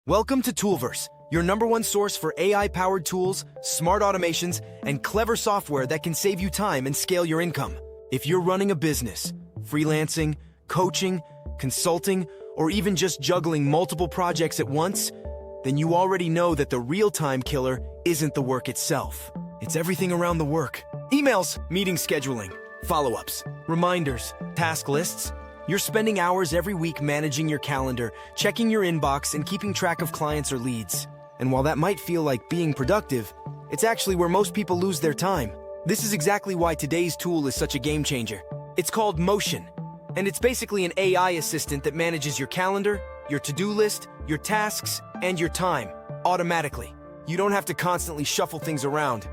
Welcome to Toolverse, your #1 source for AI-powered tools, smart automations, and clever software that can save you time and scale your income. If you're running a business, freelancing, coaching, consulting, or even just juggling multiple projects at once, then you already know that the real-time killer isn't the work itself. It's everything around the work. Emails, meeting scheduling, follow-ups, reminders, task lists. You're spending hours every week managing your calendar, checking your inbox, and keeping track of clients or leads. And while that might feel like being productive, it's actually where most people lose their time. This is exactly why today's tool is such a game changer. It's called Motion, and it's basically an AI assistant that manages your calendar, your to-do list, your tasks, and your time automatically. You don't have to constantly shuffle things around.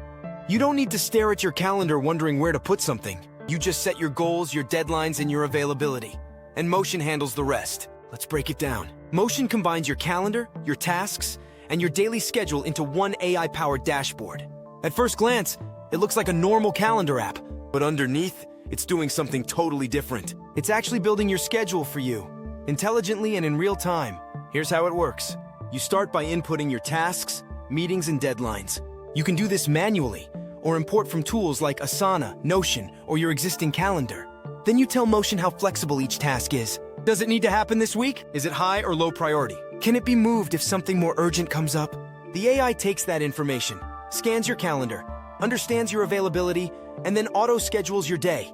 You don't need to stare at your calendar wondering where to put something. You just set your goals, your deadlines, and your availability. And Motion handles the rest. Let's break it down. Motion combines your calendar, your tasks, and your daily schedule into one AI-powered dashboard. At first glance, it looks like a normal calendar app, but underneath, it's doing something totally different. It's actually building your schedule for you, intelligently and in real time. Here's how it works. You start by inputting your tasks, meetings, and deadlines. You can do this manually, or import from tools like Asana, Notion, or your existing calendar. Then you tell Motion how flexible each task is. Does it need to happen this week? Is it high or low priority? Can it be moved if something more urgent comes up? The AI takes that information, scans your calendar, understands your availability, and then auto-schedules your day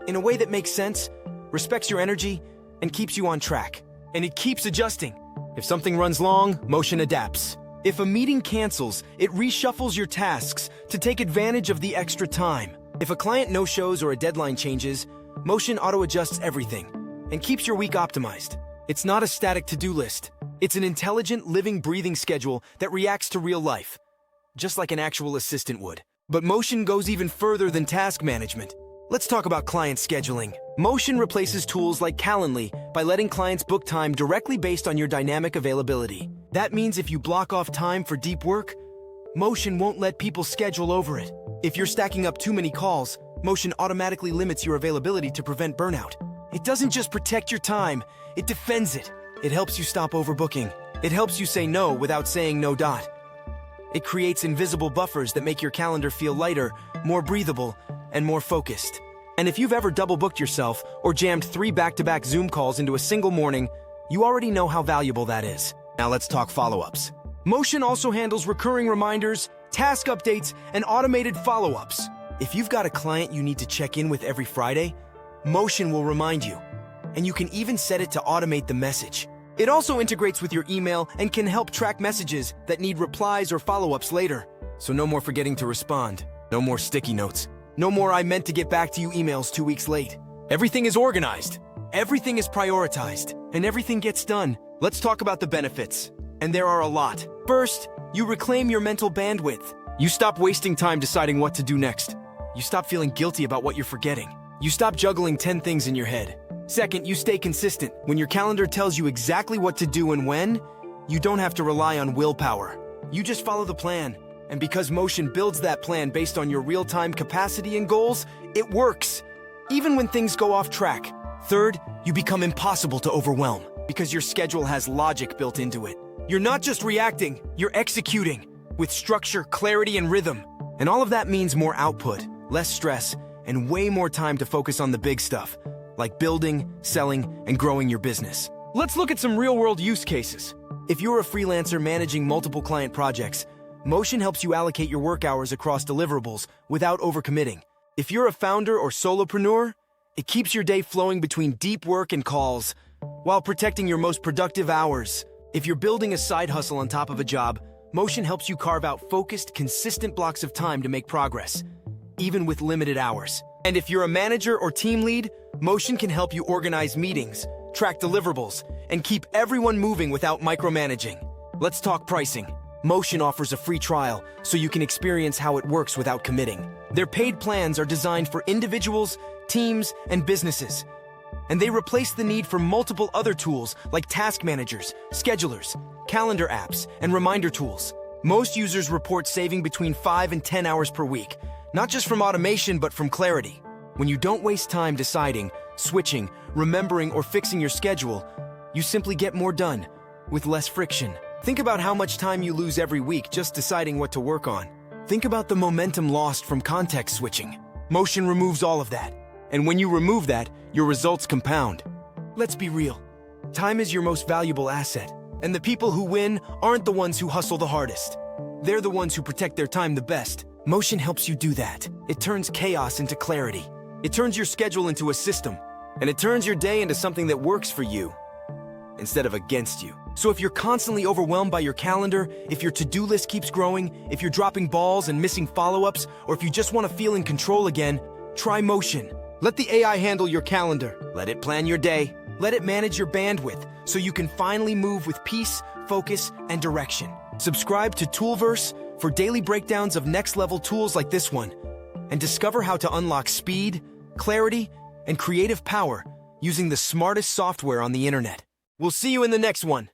in a way that makes sense, respects your energy, and keeps you on track. And it keeps adjusting. If something runs long, Motion adapts. If a meeting cancels, it reshuffles your tasks to take advantage of the extra time. If a client no-shows or a deadline changes, Motion auto-adjusts everything and keeps your week optimized. It's not a static to-do list. It's an intelligent, living, breathing schedule that reacts to real life, just like an actual assistant would. But Motion goes even further than task management. Let's talk about client scheduling. Motion replaces tools like Calendly by letting clients book time directly based on your dynamic availability. That means if you block off time for deep work, Motion won't let people schedule over it. If you're stacking up too many calls, Motion automatically limits your availability to prevent burnout. It doesn't just protect your time, it defends it. It helps you stop overbooking. It helps you say no without saying no. It creates invisible buffers that make your calendar feel lighter, more breathable, and more focused. And if you've ever double-booked yourself or jammed 3 back-to-back Zoom calls into a single morning, you already know how valuable that is. Now let's talk follow-ups. Motion also handles recurring reminders, task updates, and automated follow-ups. If you've got a client you need to check in with every Friday, Motion will remind you, and you can even set it to automate the message. It also integrates with your email and can help track messages that need replies or follow-ups later. So no more forgetting to respond, no more sticky notes, no more "I meant to get back to you" emails 2 weeks late. Everything is organized, everything is prioritized, and everything gets done. Let's talk about the benefits, and there are a lot. First, you reclaim your mental bandwidth. You stop wasting time deciding what to do next. You stop feeling guilty about what you're forgetting. You stop juggling 10 things in your head. Second, you stay consistent. When your calendar tells you exactly what to do and when, you don't have to rely on willpower. You just follow the plan. And because Motion builds that plan based on your real-time capacity and goals, it works, even when things go off track. Third, you become impossible to overwhelm because your schedule has logic built into it. You're not just reacting, you're executing with structure, clarity, and rhythm. And all of that means more output, less stress, and way more time to focus on the big stuff, like building, selling, and growing your business. Let's look at some real-world use cases. If you're a freelancer managing multiple client projects, Motion helps you allocate your work hours across deliverables without overcommitting. If you're a founder or solopreneur, it keeps your day flowing between deep work and calls, while protecting your most productive hours. If you're building a side hustle on top of a job, Motion helps you carve out focused, consistent blocks of time to make progress, even with limited hours. And if you're a manager or team lead, Motion can help you organize meetings, track deliverables, and keep everyone moving without micromanaging. Let's talk pricing. Motion offers a free trial so you can experience how it works without committing. Their paid plans are designed for individuals, teams, and businesses. And they replace the need for multiple other tools like task managers, schedulers, calendar apps, and reminder tools. Most users report saving between 5 and 10 hours per week, not just from automation, but from clarity. When you don't waste time deciding, switching, remembering, or fixing your schedule, you simply get more done with less friction. Think about how much time you lose every week just deciding what to work on. Think about the momentum lost from context switching. Motion removes all of that. And when you remove that, your results compound. Let's be real. Time is your most valuable asset. And the people who win aren't the ones who hustle the hardest. They're the ones who protect their time the best. Motion helps you do that. It turns chaos into clarity. It turns your schedule into a system. And it turns your day into something that works for you instead of against you. So if you're constantly overwhelmed by your calendar, if your to-do list keeps growing, if you're dropping balls and missing follow-ups, or if you just want to feel in control again, try Motion. Let the AI handle your calendar. Let it plan your day. Let it manage your bandwidth so you can finally move with peace, focus, and direction. Subscribe to Toolverse for daily breakdowns of next-level tools like this one, and discover how to unlock speed, clarity, and creative power using the smartest software on the internet. We'll see you in the next one.